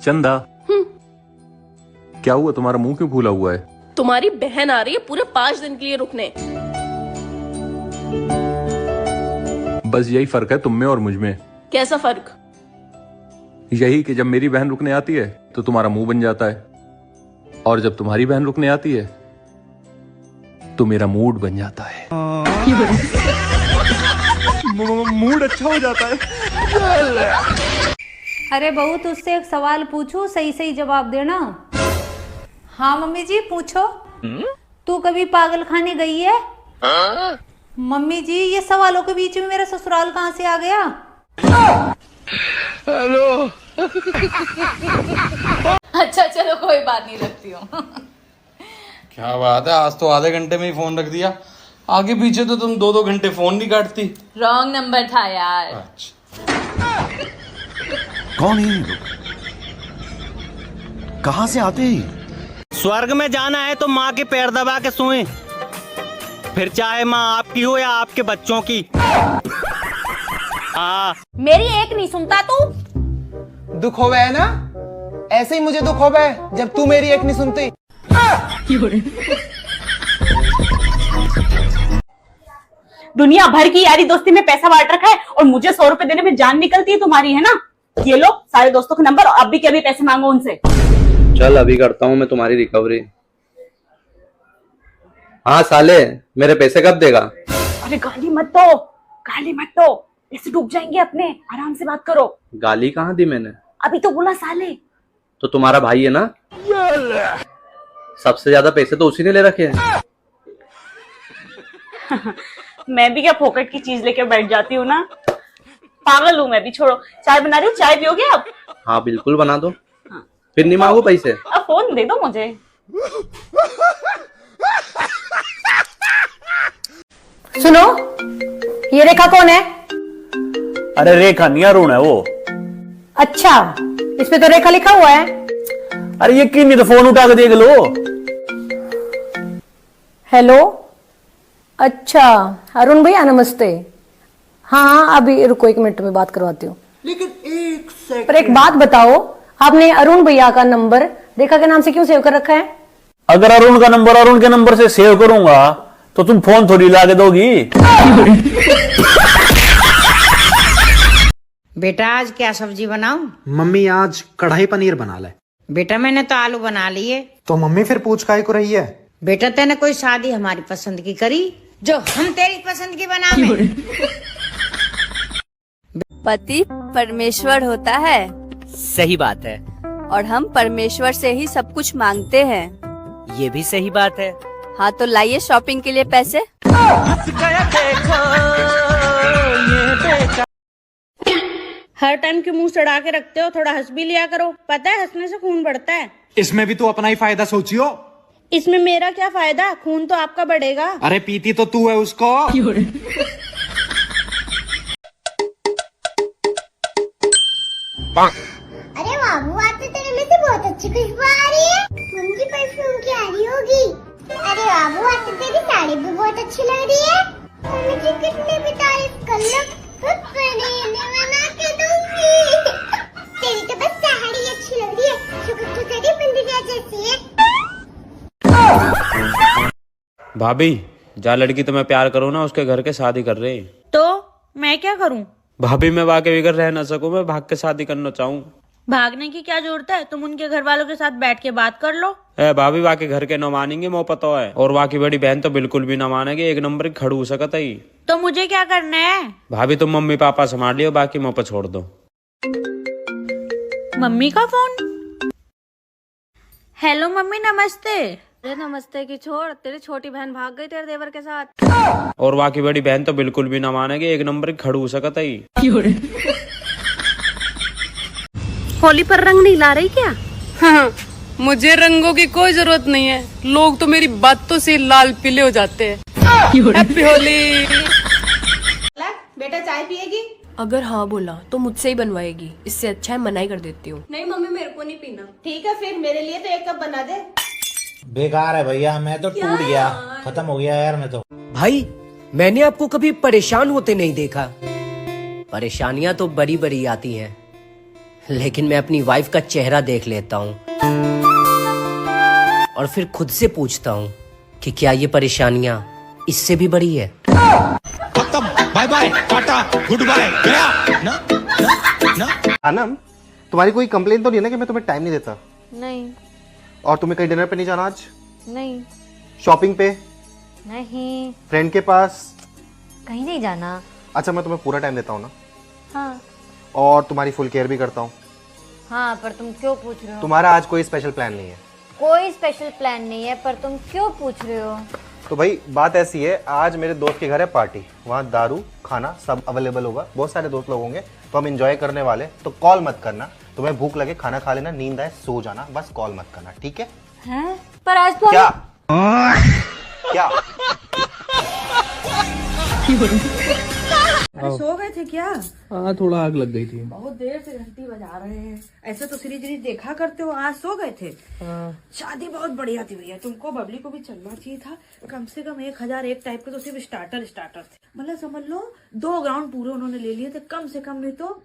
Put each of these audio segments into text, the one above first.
चंदा, क्या हुआ? तुम्हारा मुंह क्यों फूला हुआ है? तुम्हारी बहन आ रही है पूरे 5 दिन के लिए रुकने। बस यही फर्क है तुम में और मुझ में। कैसा फर्क? यही कि जब मेरी बहन रुकने आती है तो तुम्हारा मुंह बन जाता है, और जब तुम्हारी बहन रुकने आती है तो मेरा मूड बन जाता है। मूड अच्छा हो जाता है। अरे बहू, तुझसे एक सवाल पूछूं, सही सही जवाब देना। हाँ मम्मी जी, पूछो। तू कभी पागल खाने गई है? मम्मी जी, ये सवालों के बीच में मेरा ससुराल कहाँ से आ गया? हेलो। अच्छा चलो, कोई बात नहीं, रखती हूँ। क्या बात है, आज तो आधे घंटे में ही फोन रख दिया। आगे पीछे तो तुम 2-2 घंटे फोन नहीं काटती। रॉन्ग नंबर था यार। अच्छा। कौन है ये लोग? कहाँ से आते हैं? स्वर्ग में जाना है तो माँ के पैर दबा के सोएं, फिर चाहे माँ आपकी हो या आपके बच्चों की। मेरी एक नहीं सुनता तू। दुख होवे है ना, ऐसे ही मुझे दुख होवे है जब तू मेरी एक नहीं सुनती। दुनिया भर की यारी दोस्ती में पैसा बांट रखा है और मुझे 100 रुपए देने में जान निकलती है तुम्हारी, है ना? ये लो सारे दोस्तों के नंबर, और अब भी क्या भी पैसे मांगो उनसे। चल अभी करता हूँ मैं तुम्हारी रिकवरी। हाँ साले, मेरे पैसे कब देगा? अरे गाली मत दो, गाली मत दो, ऐसे डूब जाएंगे अपने। आराम से बात करो। गाली कहाँ दी मैंने? अभी तो बोला साले। तो तुम्हारा भाई है ना, सबसे ज्यादा पैसे तो उसी ने ले रखे हैं। मैं भी क्या फोकट की चीज लेके बैठ जाती हूँ ना, पागल हूँ मैं भी। छोड़ो, चाय बना रही हूँ, चाय पियोगे आप? हाँ बिल्कुल बना दो। फिर नहीं मांगो पैसे। अब फोन दे दो मुझे। सुनो, ये रेखा कौन है? अरे रेखा नहीं, अरुण है वो। अच्छा, इसमें तो रेखा लिखा हुआ है। अरे ये क्यों नहीं, तो फोन उठा के देख लो। हेलो, अच्छा अरुण भैया नमस्ते। हाँ अभी रुको, 1 मिनट में बात करवाती हूँ। लेकिन एक सेकंड, पर एक बात बताओ, आपने अरुण भैया का नंबर रेखा के नाम से क्यों सेव कर रखा है? अगर अरुण का नंबर अरुण के नंबर से सेव करूंगा तो तुम फोन थोड़ी ला के दोगी। बेटा आज क्या सब्जी बनाऊं? मम्मी आज कढ़ाई पनीर बना ले। बेटा मैंने तो आलू बना लिए। तो मम्मी फिर पूछ काहे को रही है? बेटा तेने कोई शादी हमारी पसंद की करी जो हम तेरी पसंद की बनावे? पति परमेश्वर होता है। सही बात है। और हम परमेश्वर से ही सब कुछ मांगते हैं। ये भी सही बात है। हाँ तो लाइए शॉपिंग के लिए पैसे। हर टाइम क्यों मुंह सड़ा के रखते हो? थोड़ा हंस भी लिया करो, पता है हंसने से खून बढ़ता है। इसमें भी तू अपना ही फायदा सोचियो। इसमें मेरा क्या फायदा? खून तो आपका बढ़ेगा। अरे पीती तो तू है उसको। अरे बाबू, आज तो तेरे में से बहुत अच्छी खुशबू आ रही है। मम्मी परफ्यूम की आ रही होगी। अरे बाबू, आज तो तेरी साड़ी भी बहुत अच्छी लग रही है। मम्मी जी कितनी भी तारीफ कर लो, खुद पहने बना के दूंगी। तेरी तो बस साड़ी अच्छी लग रही है, शुक्र तो तेरी बिंदिया जैसी है। भाभी, जा लड़की तुम्हें प्यार करो ना, उसके घर के शादी कर रहे हैं। तो मैं क्या करूं? भाभी मैं वाकई बिगड़ रह ना सकूं, मैं भाग के शादी करना चाहूँ। भागने की क्या जरूरत है? तुम उनके घर वालों के साथ बैठ के बात कर लो। भाभी वाकई घर के न मानेंगे, मोह पता है। और वाकई बड़ी बहन तो बिल्कुल भी न मानेगी, एक नंबर की खड़ू सकत है। तो मुझे क्या करना है? भाभी तुम मम्मी पापा संभाल लियो, बाकी मुँह पर छोड़ दो। मम्मी का फोन। हेलो मम्मी, नमस्ते। अरे नमस्ते की छोड़, तेरी छोटी बहन भाग गई तेरे देवर के साथ। और वाकई बड़ी बहन तो बिल्कुल भी न मानेगी, एक नंबर की खड़ू सकत है। होली पर रंग नहीं ला रही क्या? हाँ, मुझे रंगों की कोई जरूरत नहीं है। लोग तो मेरी बातों से लाल पीले हो जाते हैं। हैप्पी होली। बेटा चाय पिएगी? अगर हाँ बोला तो मुझसे ही बनवाएगी, इससे अच्छा है मना ही कर देती हूँ। नहीं मम्मी, मेरे को नहीं पीना। ठीक है फिर मेरे लिए तो 1 कप बना दे। बेकार है भैया, मैं तो टूट गया, खत्म हो गया यार मैं तो। भाई मैंने आपको कभी परेशान होते नहीं देखा। परेशानियां तो बड़ी बड़ी आती हैं, लेकिन मैं अपनी वाइफ का चेहरा देख लेता हूँ और फिर खुद से पूछता हूँ कि क्या ये परेशानियां इससे भी बड़ी है। Bye bye tata goodbye गया ना ना अनम, तुम्हारी कोई कंप्लेन तो नहीं है ना कि मैं तुम्हें टाइम नहीं देता? नहीं। और तुम्हें कहीं डिनर पे नहीं जाना आज? नहीं। शॉपिंग पे? नहीं, फ्रेंड के पास? कहीं नहीं जाना। अच्छा, मैं तुम्हें पूरा टाइम देता हूँ ना, हाँ और तुम्हारी फुल केयर भी करता हूँ। हाँ, पर तुम क्यों पूछ रहे हो? तुम्हारा आज कोई स्पेशल प्लान नहीं है? कोई स्पेशल प्लान नहीं है, पर तुम क्यों पूछ रहे हो? तो भाई बात ऐसी है, आज मेरे दोस्त के घर है पार्टी, वहाँ दारू खाना सब अवेलेबल होगा, बहुत सारे दोस्त लोग होंगे, तो हम एंजॉय करने वाले। तो कॉल मत करना, तुम्हें भूख लगे खाना खा लेना, नींद आए सो जाना, बस कॉल मत करना, ठीक है? हैं? पर आज तो क्या क्या सो गए थे क्या? हाँ, थोड़ा आग लग गई थी। बहुत देर से घंटी बजा रहे हैं। ऐसे तो सीरीज देखा करते हो, आज सो गए थे? शादी बहुत बढ़िया थी भैया, तुमको बबली को भी चलना चाहिए था। कम से कम 1001 टाइप के तो सिर्फ स्टार्टर थे, मतलब समझ लो 2 ग्राउंड पूरे उन्होंने ले लिए थे, कम से कम नहीं तो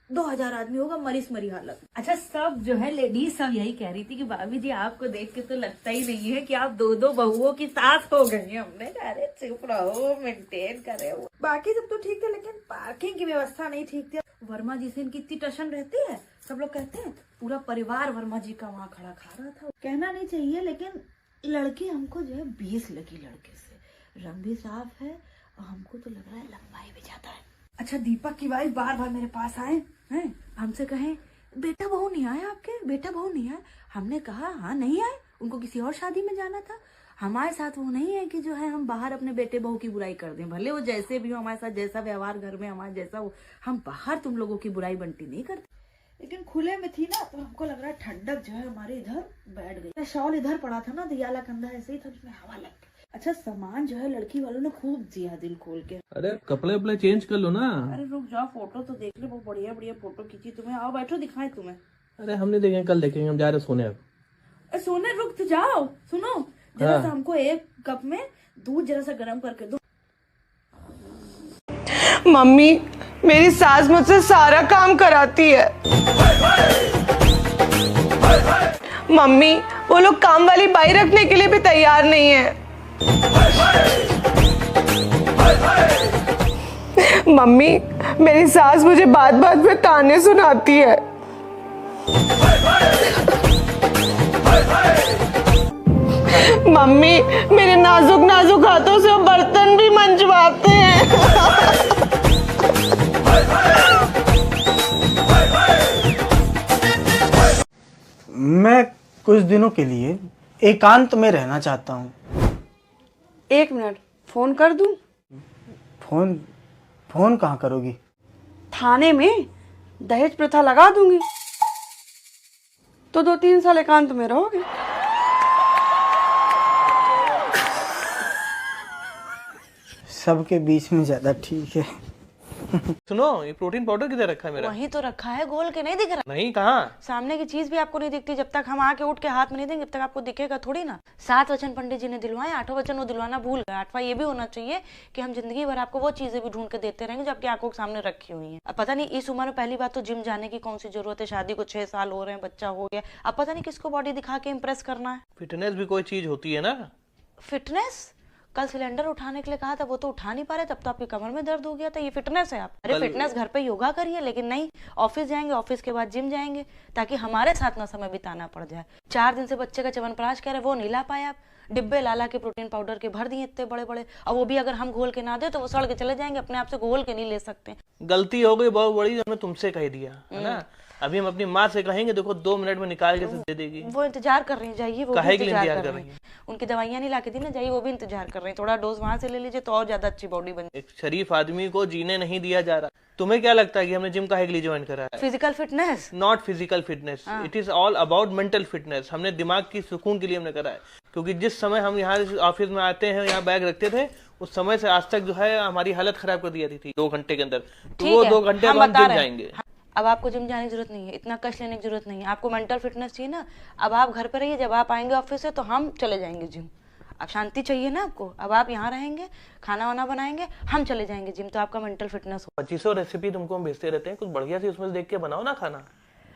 2000 आदमी होगा, मरीज मरी हालत। अच्छा, सब जो है लेडीज सब यही कह रही थी कि भाभी जी आपको देख के तो लगता ही नहीं है कि आप 2 बहुओं की सास हो गई हैं। हमने कहा अरे चुप रहो, मेंटेन करे वो। बाकी सब तो ठीक थे, लेकिन पार्किंग की व्यवस्था नहीं ठीक थी। वर्मा जी से इनकी इतनी टशन रहती है, सब लोग कहते हैं पूरा परिवार वर्मा जी का वहाँ खड़ा खा रहा था। कहना नहीं चाहिए, लेकिन लड़की हमको जो है 20 लगी लड़के से। रंग भी साफ है और हमको तो लग रहा है लंबाई भी ज्यादा है। अच्छा, दीपक की वाइफ बार बार मेरे पास आए हैं, हमसे कहें बेटा बहू नहीं आए आपके, बेटा बहू नहीं आए। हमने कहा हाँ नहीं आए, उनको किसी और शादी में जाना था। हमारे साथ वो नहीं है कि जो है हम बाहर अपने बेटे बहू की बुराई कर दें, भले वो जैसे भी हो, हमारे साथ जैसा व्यवहार घर में हमारा जैसा हो, हम बाहर तुम लोगों की बुराई बनती नहीं करते। लेकिन खुले में थी ना, तो हमको लग रहा है ठंडक जो है हमारे इधर बैठ गई। शॉल इधर पड़ा था ना, दियाला कंधा ऐसे ही था, जिसमें हवा लग गई। अच्छा, सामान जो है लड़की वालों ने खूब दिया दिल खोल के। अरे कपड़े वपड़े चेंज कर लो ना। अरे रुक जाओ, फोटो तो देख ले, बहुत बढ़िया बढ़िया फोटो खींची तुम्हें। आओ बैठो, दिखाएं तुम्हें। अरे हमने देखेंगे, कल देखेंगे, हम जा रहे सोने अब। सोने रुक तो जाओ, सुनो जरा सा हमको 1 कप में दूध जरा सा गर्म करके दो। मम्मी, मेरी सास मुझसे सारा काम कराती है। मम्मी, वो लोग काम वाली बाई रखने के लिए भी तैयार नहीं है। मम्मी, मेरी सास मुझे बात बात में ताने सुनाती है। मम्मी, मेरे नाजुक नाजुक हाथों से वो बर्तन भी मंजवाते हैं। मैं कुछ दिनों के लिए एकांत में रहना चाहता हूँ। 1 मिनट, फोन कर दूं? फोन कहाँ करोगी? थाने में दहेज प्रथा लगा दूंगी, तो 2-3 साल एकांत में रहोगे। सबके बीच में ज्यादा ठीक है। सुनो, ये प्रोटीन पाउडर किधर रखा है मेरा? वहीं तो रखा है, गोल के नहीं दिख रहा। नहीं, कहाँ? सामने की चीज भी आपको नहीं दिखती, जब तक हम आके उठ के हाथ में नहीं देंगे, जब तक आपको दिखेगा थोड़ी ना। 7 वचन पंडित जी ने दिलवाए, 8वां वचन वो दिलवाना भूल गए। 8वां ये भी होना चाहिए कि हम जिंदगी भर आपको वो चीजें भी ढूंढ के देते रहेंगे जो आपकी आंखों के सामने रखी हुई है। अब पता नहीं इस उम्र में पहली बात तो जिम जाने की कौन सी जरूरत है, शादी को 6 साल हो रहे हैं, बच्चा हो गया, अब पता नहीं किसको बॉडी दिखा के इम्प्रेस करना है। फिटनेस भी कोई चीज होती है ना। फिटनेस? कल सिलेंडर उठाने के लिए कहा था, वो तो उठा नहीं पा रहे, तब तो आपकी कमर में दर्द हो गया था। ये फिटनेस है आप? अरे फिटनेस घर पे योगा करिए, लेकिन नहीं, ऑफिस जाएंगे, ऑफिस के बाद जिम जाएंगे, ताकि हमारे साथ ना समय बिताना पड़ जाए। 4 दिन से बच्चे का च्यवनप्राश कह रहे, वो नहीं ला पाए आप। डिब्बे लाला के प्रोटीन पाउडर के भर दिए इतने बड़े बड़े, और वो भी अगर हम घोल के ना दे तो वो सड़ के चले जाएंगे, अपने आप से घोल के नहीं ले सकते। गलती हो गई बहुत बड़ी, हमने तुमसे कह दिया है ना। अभी हम अपनी माँ से कहेंगे, देखो 2 मिनट में निकाल के दे देगी। वो इंतजार कर रही है, जाइए, वो काहे के लिए इंतजार कर रही है? उनकी दवाइयाँ नहीं लाके दी ना, जाइए, वो भी इंतजार कर रहे हैं। थोड़ा डोज वहाँ से ले लीजिए तो और ज्यादा अच्छी बॉडी बन। एक शरीफ आदमी को जीने नहीं दिया जा रहा। तुम्हें क्या लगता है कि हमने जिम काहे के लिए ज्वाइन करा है? Physical fitness? Not physical fitness, it is all about mental fitness. हमने दिमाग की सुकून के लिए हमने करा है, क्योंकि जिस समय हम यहाँ ऑफिस में आते हैं, यहाँ बैग रखते थे, उस समय से आज तक जो है हमारी हालत खराब कर दी थी 2 घंटे के अंदर। तो वो 2 घंटे हम जिम जाएंगे। अब आपको जिम जाने की जरूरत नहीं है, इतना कष्ट लेने की जरूरत नहीं है। आपको मेंटल फिटनेस चाहिए ना, अब आप घर पर रहिए, जब आप आएंगे ऑफिस से तो हम चले जाएंगे जिम। अब शांति चाहिए ना आपको, अब आप यहाँ रहेंगे, खाना वाना बनाएंगे, हम चले जाएंगे जिम, तो आपका मेंटल फिटनेस हो। 2500 रेसिपी तुमको हम भेजते रहते हैं, कुछ बढ़िया सी उसमें देख के बनाओ ना खाना।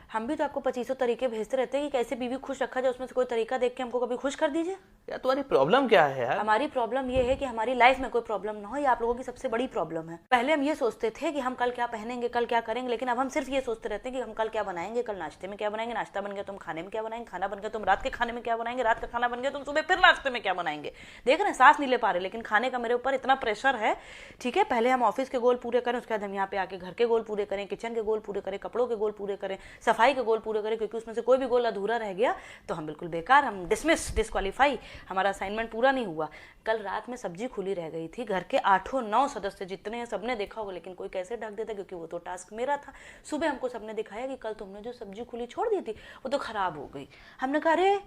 हम भी तो आपको 2500 तरीके भेजते रहते हैं कि कैसे बीवी खुश रखा जाए, उसमें से कोई तरीका देख के हमको कभी खुश कर दीजिए। यार तुम्हारी प्रॉब्लम क्या है यार? हमारी प्रॉब्लम ये है कि हमारी लाइफ में कोई प्रॉब्लम ना हो, ये आप लोगों की सबसे बड़ी प्रॉब्लम है। पहले हम ये सोचते थे कि हम कल क्या पहनेंगे, कल क्या करेंगे, लेकिन अब हम सिर्फ ये सोचते रहते हैं कि हम कल क्या बनाएंगे, कल नाश्ते में क्या बनाएंगे, नाश्ता बन गया तुम खाने में क्या बनाएंगे, खाना बन गया तुम रात के खाने में क्या बनाएंगे, रात का खाना बन गया तुम सुबह फिर नाश्ते में क्या बनाएंगे। देख रहे हैं, सांस नहीं ले पा रहे, लेकिन खाने का मेरे ऊपर इतना प्रेशर है। ठीक है, पहले हम ऑफिस के गोल पूरे करें, उसके बाद हम यहाँ पे आके घर के गोल पूरे करें, किचन के गोल पूरे करें, कपड़ों के गोल पूरे करें, सफाई के गोल पूरे करें, क्योंकि उसमें से कोई भी गोल अधूरा रह गया तो हम बिल्कुल बेकार, हम डिस्क्वालीफाई, हमारा असाइनमेंट पूरा नहीं हुआ। कल रात में सब्जी खुली रह गई थी, घर के 8-9 सदस्य जितने हैं सबने देखा होगा, लेकिन कोई कैसे ढक देता, क्योंकि वो तो टास्क मेरा था। सुबह हमको सबने दिखाया कि कल तुमने जो सब्जी खुली छोड़ दी थी वो तो खराब हो गई। हमने कहा अरे,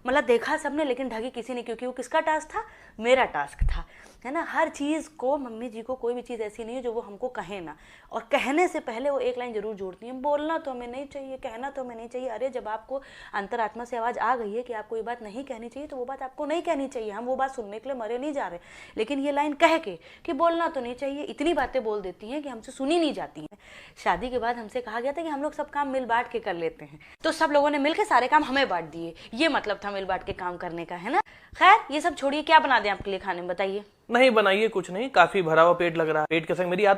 मतलब देखा सबने लेकिन ढकी किसी ने, क्योंकि वो किसका टास्क था, मेरा टास्क था, है ना। हर चीज़ को मम्मी जी को कोई भी चीज़ ऐसी नहीं है जो वो हमको कहे ना, और कहने से पहले वो एक लाइन जरूर जोड़ती हैं, बोलना तो हमें नहीं चाहिए, कहना तो हमें नहीं चाहिए। अरे जब आपको अंतरात्मा से आवाज़ आ गई है कि आपको ये बात नहीं कहनी चाहिए तो वो बात आपको नहीं कहनी चाहिए। हम वो बात सुनने के लिए मरे नहीं जा रहे, लेकिन ये लाइन कह के कि बोलना तो नहीं चाहिए, इतनी बातें बोल देती हैं कि हमसे सुनी नहीं जाती हैं। शादी के बाद हमसे कहा गया था कि हम लोग सब काम मिल बांट के कर लेते हैं, तो सब लोगों ने मिलकर सारे काम हमें बांट दिए, ये मतलब था मिल बांट के काम करने का, है ना। खैर ये सब छोड़िए, क्या बना दें आपके लिए खाने में बताइए। नहीं बनाइए कुछ नहीं, काफी भरा हुआ पेट लग रहा है, पेट के संग मेरी आत्मा